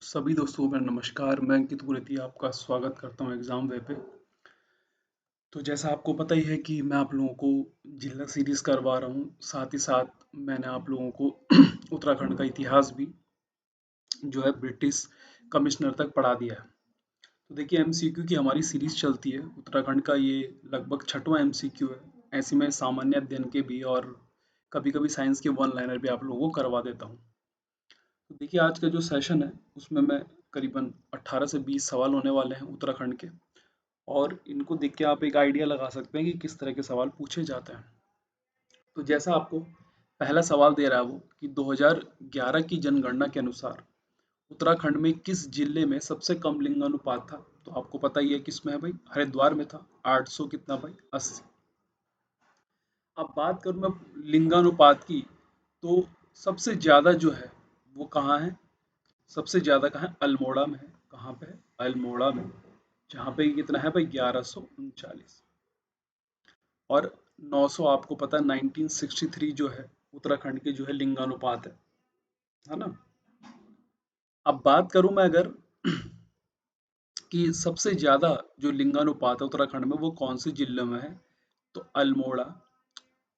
सभी दोस्तों को मेरा नमस्कार। मैं अंकित गुरती आपका स्वागत करता हूँ एग्ज़ाम वे पे। तो जैसा आपको पता ही है कि मैं आप लोगों को जिला सीरीज़ करवा रहा हूँ, साथ ही साथ मैंने आप लोगों को उत्तराखंड का इतिहास भी जो है ब्रिटिश कमिश्नर तक पढ़ा दिया है। तो देखिए एमसीक्यू की हमारी सीरीज़ चलती है। उत्तराखंड का ये लगभग छठवां एमसीक्यू है। ऐसे में सामान्य अध्ययन के भी और कभी कभी साइंस के वन लाइनर भी आप लोगों को करवा देता हूँ। तो देखिए आज का जो सेशन है उसमें मैं करीबन 18 से 20 सवाल होने वाले हैं उत्तराखंड के, और इनको देख के आप एक आइडिया लगा सकते हैं कि किस तरह के सवाल पूछे जाते हैं। तो जैसा आपको पहला सवाल दे रहा है वो कि 2011 की जनगणना के अनुसार उत्तराखंड में किस जिले में सबसे कम लिंगानुपात था। तो आपको पता ही है किसमें है भाई, हरिद्वार में था। 800 कितना भाई, 80। अब बात करूं मैं लिंगानुपात की, तो सबसे ज्यादा जो है वो कहाँ है, सबसे ज्यादा कहाँ है, अल्मोड़ा में है। कहाँ पे है, अल्मोड़ा में। जहाँ पे कितना है भाई, 1139। और 900 आपको पता है 1963 जो है उत्तराखंड के जो है लिंगानुपात है ना। अब बात करूं मैं अगर कि सबसे ज्यादा जो लिंगानुपात है उत्तराखंड में वो कौन से जिले में है, तो अल्मोड़ा,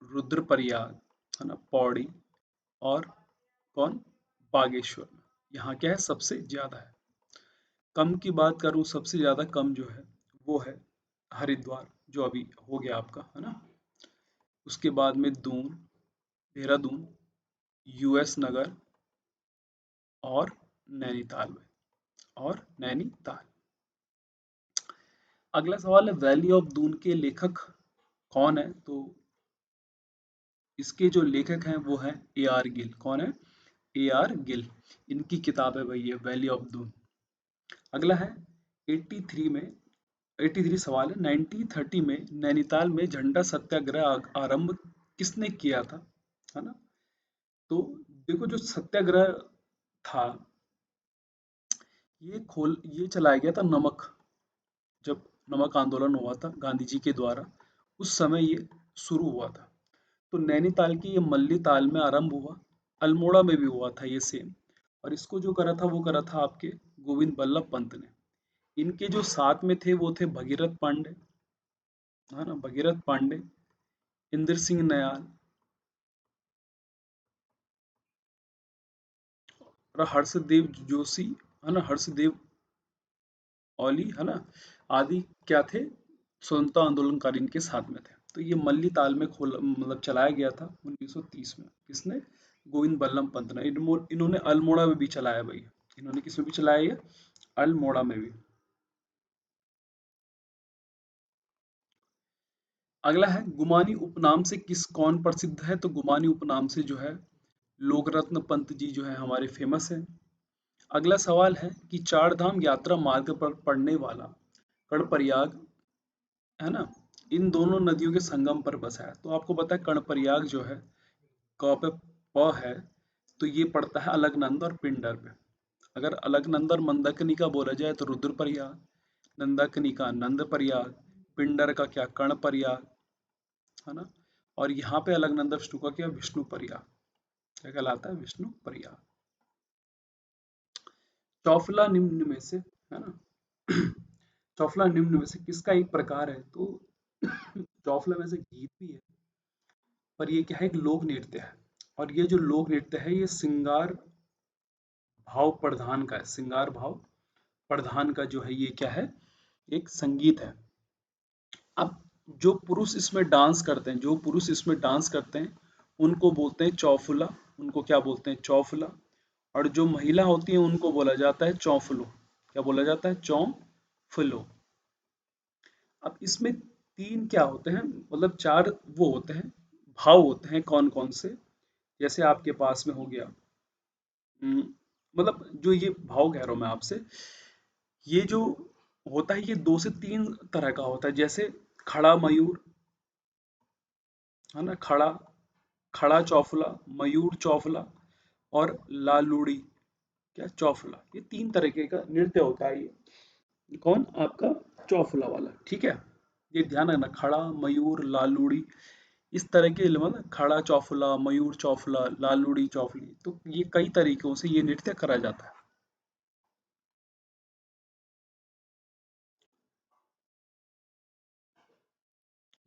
रुद्रप्रयाग, है ना, पौड़ी, और कौन, बागेश्वर में। यहाँ क्या है, सबसे ज्यादा है। कम की बात करूं, सबसे ज्यादा कम जो है वो है हरिद्वार, जो अभी हो गया आपका, है ना। उसके बाद में दून, देहरादून, यूएस नगर, और नैनीताल में, और नैनीताल। अगला सवाल है वैली ऑफ दून के लेखक कौन है। तो इसके जो लेखक हैं वो है ए आर गिल। कौन है, ए आर गिल। इनकी किताब है भाई ये वैली ऑफ दून। अगला है 83 में, 83 सवाल है, 1930 में नैनीताल में झंडा सत्याग्रह आरंभ किसने किया था, है ना। तो देखो जो सत्याग्रह था, ये चलाया गया था नमक, जब नमक आंदोलन हुआ था गांधी जी के द्वारा, उस समय ये शुरू हुआ था। तो नैनीताल की ये मल्ली ताल में आरंभ हुआ, अल्मोड़ा में भी हुआ था ये सेम। और इसको जो करा था वो करा था आपके गोविंद बल्लभ पंत ने। इनके जो साथ में थे वो थे भगीरथ पांडे, है ना, भगीरथ पांडे, इंद्र सिंह नयाल, और हर्षदेव जोशी, है ना, हर्षदेव औली, है ना, आदि क्या थे, स्वतंत्रता आंदोलनकारी इनके साथ में थे। तो ये मल्ली ताल में खोल मतलब चलाया गया था 1930 में। किसने, गोविंद बल्लभ पंत ने। इन्होंने अल्मोड़ा में भी चलाया भाई। इन्होंने किसमें भी चलाया, ये अल्मोड़ा में भी। अगला है गुमानी उपनाम से किस कौन प्रसिद्ध है। तो गुमानी उपनाम से जो है लोकरत्न पंत जी जो है हमारे फेमस है। अगला सवाल है कि चार धाम यात्रा मार्ग पर पड़ने वाला कर्णप्रयाग, है ना, इन दोनों नदियों के संगम पर बसा है। तो आपको पता है कर्णप्रयाग जो है, क पे प है, तो ये पड़ता है अलकनंदा और पिंडर पे। अगर अलकनंदा और मंदाकिनी बोला जाए तो रुद्रप्रयाग, नंदाकिनी नंदप्रयाग, पिंडर का क्या, कर्णप्रयाग, है ना। और यहाँ पे अलकनंदा विष्णु का क्या, विष्णु प्रयाग। क्या कहलाता है, विष्णु प्रयाग। चौफला निम्न में से, है ना, चौफला निम्न में से किसका एक प्रकार है। तो चौफला में से गीत भी है, पर ये क्या है, एक लोक नृत्य है। और ये जो लोक नृत्य है ये श्रृंगार भाव प्रधान का है। श्रृंगार भाव प्रधान का जो है ये क्या है, एक संगीत है। अब जो पुरुष इसमें डांस करते हैं, जो पुरुष इसमें डांस करते हैं उनको बोलते हैं चौफुला। उनको क्या बोलते हैं, चौफुला। और जो महिला होती है उनको बोला जाता है चौफुलो। क्या बोला जाता है, चौफुलो। अब इसमें तीन क्या होते हैं, मतलब चार वो होते हैं, भाव होते हैं। कौन कौन से, जैसे आपके पास में हो गया, मतलब जो ये भाव कह रहा हूं मैं आपसे, ये जो होता है ये दो से तीन तरह का होता है। जैसे खड़ा मयूर, है ना, खड़ा, खड़ा चौफुला, मयूर चौफुला, और लालूड़ी क्या, चौफुला। ये तीन तरीके का नृत्य होता है ये कौन, आपका चौफुला वाला, ठीक है। ये ध्यान रखना, खड़ा, मयूर, लालूड़ी, इस तरह के मतलब खड़ा चौफुला, मयूर चौफुला, लालूड़ी चौफुली, तो ये कई तरीकों से ये नृत्य करा जाता है।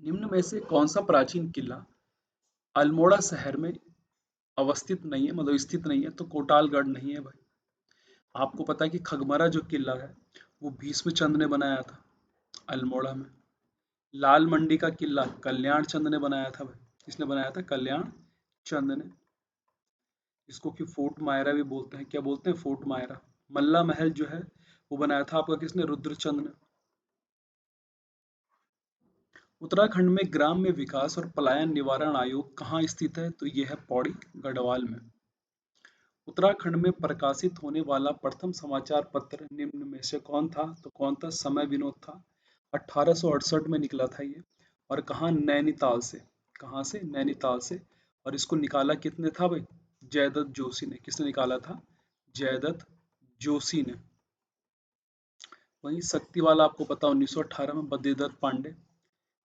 निम्न में से कौन सा प्राचीन किला अल्मोड़ा शहर में अवस्थित नहीं है, मतलब स्थित नहीं है? तो कोटालगढ़ नहीं है भाई। आपको पता है कि खगमरा जो किला है वो भीष्मचंद्र ने बनाया था अल्मोड़ा में। लाल मंडी का किला कल्याण चंद ने बनाया था भाई। किसने बनाया था? कल्याण चंद ने। इसको कि फोर्ट मायरा भी बोलते हैं। क्या बोलते हैं? फोर्ट मायरा। मल्ला महल जो है वो बनाया था आपका किसने? रुद्रचंद ने। उत्तराखंड में ग्राम्य विकास और पलायन निवारण आयोग कहाँ स्थित है? तो ये है पौड़ी गढ़वाल में। उत्तराखंड में प्रकाशित होने वाला प्रथम समाचार पत्र निम्न में से कौन था? तो कौन था? समय विनोद था। 1868 में निकला था ये। और कहाँ? नैनीताल से। कहाँ से? नैनीताल से। और इसको निकाला कितने था भाई? जयदत्त जोशी ने। किसने निकाला था? जयदत्त जोशी ने। वहीं शक्तिवाला आपको पता 1918 में बद्रीदत्त पांडे,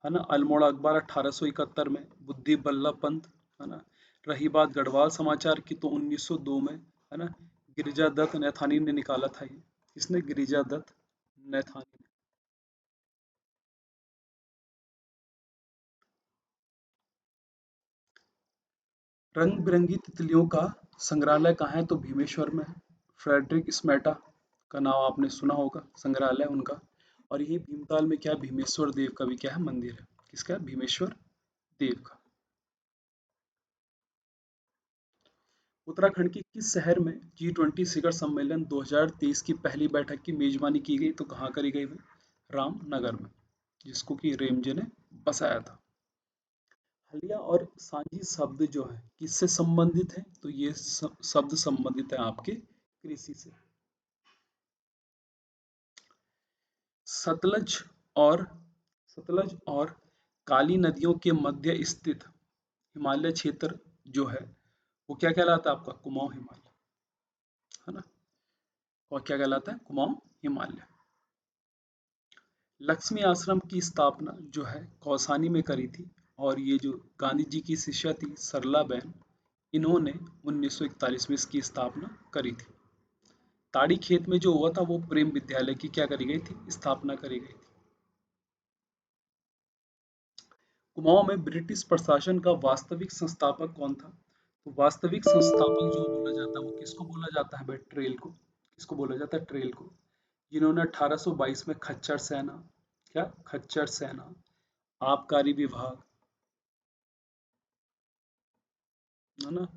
है ना। अल्मोड़ा अखबार 1871 में बुद्धि बल्लभ पंत, है ना। रही बात गढ़वाल समाचार की तो 1902 में, है ना, गिरिजा दत्त नैथानी ने निकाला था ये। किसने? गिरिजा दत्त नैथानी ने। रंग बिरंगी तितलियों का संग्रहालय कहाँ है? तो भीमेश्वर में है। फ्रेडरिक स्मेटा का नाम आपने सुना होगा, संग्रहालय उनका। और ये भीमताल में क्या? भीमेश्वर देव का भी क्या है? मंदिर है। किसका? भीमेश्वर देव का। उत्तराखंड के किस शहर में G20 शिखर सम्मेलन 2023 की पहली बैठक की मेजबानी की गई? तो कहाँ करी गई भाई? रामनगर में, जिसको कि रेमजे ने बसाया था। हलिया और सांझी शब्द जो है किससे संबंधित है? तो ये शब्द संबंधित है आपके कृषि से। सतलज और सतलज और काली नदियों के मध्य स्थित हिमालय क्षेत्र जो है वो क्या कहलाता है? आपका कुमाऊं हिमालय, है ना। और क्या कहलाता है? कुमाऊं हिमालय। लक्ष्मी आश्रम की स्थापना जो है कौसानी में करी थी। और ये जो गांधी जी की शिष्या थी सरलाबेन, इन्होंने 1941 में इसकी स्थापना करी थी। ताड़ी खेत में जो हुआ था वो प्रेम विद्यालय की क्या करी गई थी? स्थापना करी गई थी। कुमाऊं में ब्रिटिश प्रशासन का वास्तविक संस्थापक कौन था? तो वास्तविक संस्थापक जो बोला जाता है वो किसको बोला जाता है भाई? ट्रेल को। किसको बोला जाता है? ट्रेल को। जिन्होंने 1822 में खच्चर सेना, क्या? खच्चर सेना, आबकारी विभाग, है ना।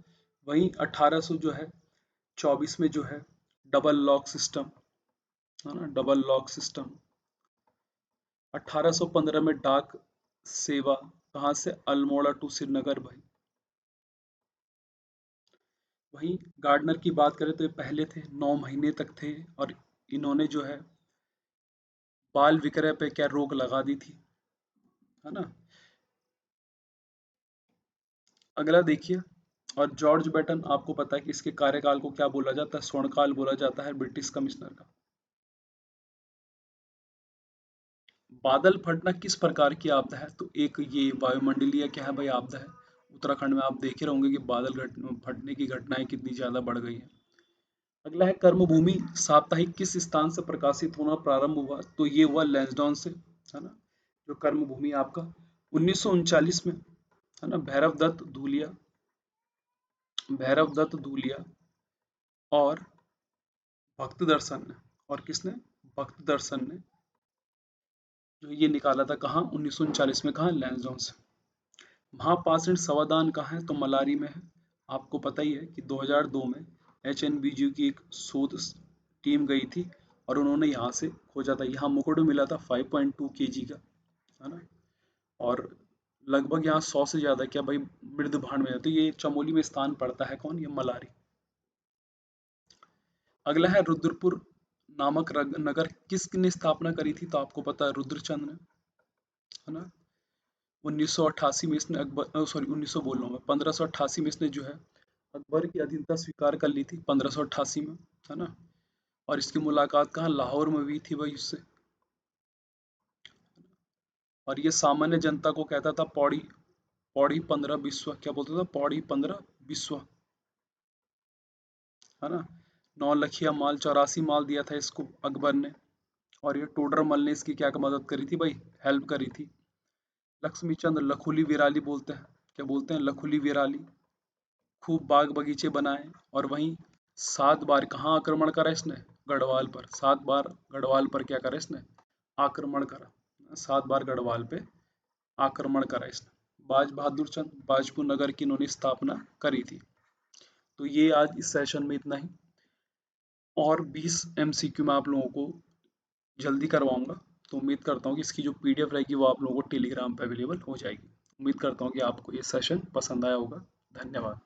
वहीं 1800 जो है 24 में जो है डबल लॉक सिस्टम, है ना, डबल लॉक सिस्टम। 1815 में डाक सेवा कहाँ से? अल्मोड़ा टू श्रीनगर भाई। वहीं गार्डनर की बात करें तो ये पहले थे, 9 महीने तक थे। और इन्होंने जो है बाल विक्रय पे क्या रोक लगा दी थी, है ना। अगला देखिए। और जॉर्ज बेटन, आपको पता है कि इसके कार्यकाल को क्या बोला जाता है? स्वर्णकाल बोला जाता है ब्रिटिश कमिश्नर का। बादल फटना किस प्रकार की आपदा है? तो एक ये वायुमंडलीय क्या है भाई? आपदा है। उत्तराखंड में आप देखे होंगे कि फटने की घटनाएं कितनी ज्यादा बढ़ गई हैं। अगला है कर्मभूमि साप्ताहिक किस स्थान से प्रकाशित होना प्रारंभ हुआ? तो ये हुआ लैंसडाउन से, है ना। जो कर्मभूमि आपका 1939 में, है ना, भैरव दत्त धूलिया और भक्त दर्शन ने। और किसने? भक्त दर्शन ने जो ये निकाला था कहाँ? 1939 में। कहाँ? लैंसडाउन से। महापाषाण समाधान कहाँ है? तो मलारी में है। आपको पता ही है कि 2002 में HNBG की एक शोध टीम गई थी और उन्होंने यहाँ से खोजा था। यहाँ मुकुट मिला था 5.2 kg का, है ना। और लगभग यहाँ 100 से ज्यादा क्या भाई मृद भांड में है। तो ये चमोली में स्थान पड़ता है। कौन? ये मलारी। अगला है रुद्रपुर नामक नगर किसने स्थापना करी थी? तो आपको पता है रुद्रचंद ने, है ना। 1988 में इसने अकबर, सॉरी 1900 बोल रहा हूँ मैं, 1588 में इसने जो है अकबर की अधीनता स्वीकार कर ली थी 1588 में, है ना। और इसकी मुलाकात कहाँ? लाहौर में हुई थी भाई उससे। और ये सामान्य जनता को कहता था पौड़ी पौड़ी 15 विश्व, क्या बोलता था? पौड़ी 15 विश्व, है ना। 9 लखिया माल 84 माल दिया था इसको अकबर ने। और ये टोडर मल ने इसकी क्या मदद करी थी भाई? हेल्प करी थी। लक्ष्मी चंद लखुली विराली बोलते हैं, क्या बोलते हैं, लखुली विराली। खूब बाग बगीचे बनाए, और वहीं 7 बार कहाँ आक्रमण करा इसने, गढ़वाल पर। 7 बार गढ़वाल पर क्या करा इसने, आक्रमण करा। 7 बार गढ़वाल पे आक्रमण करा इसने। बाज बहादुर चंद बाजपुर नगर की इन्होंने स्थापना करी थी। तो ये आज इस सेशन में इतना ही, और 20 MCQ मैं आप लोगों को जल्दी करवाऊंगा। तो उम्मीद करता हूँ कि इसकी जो PDF रहेगी वो आप लोगों को टेलीग्राम पे अवेलेबल हो जाएगी। उम्मीद करता हूँ कि आपको ये सेशन पसंद आया होगा। धन्यवाद।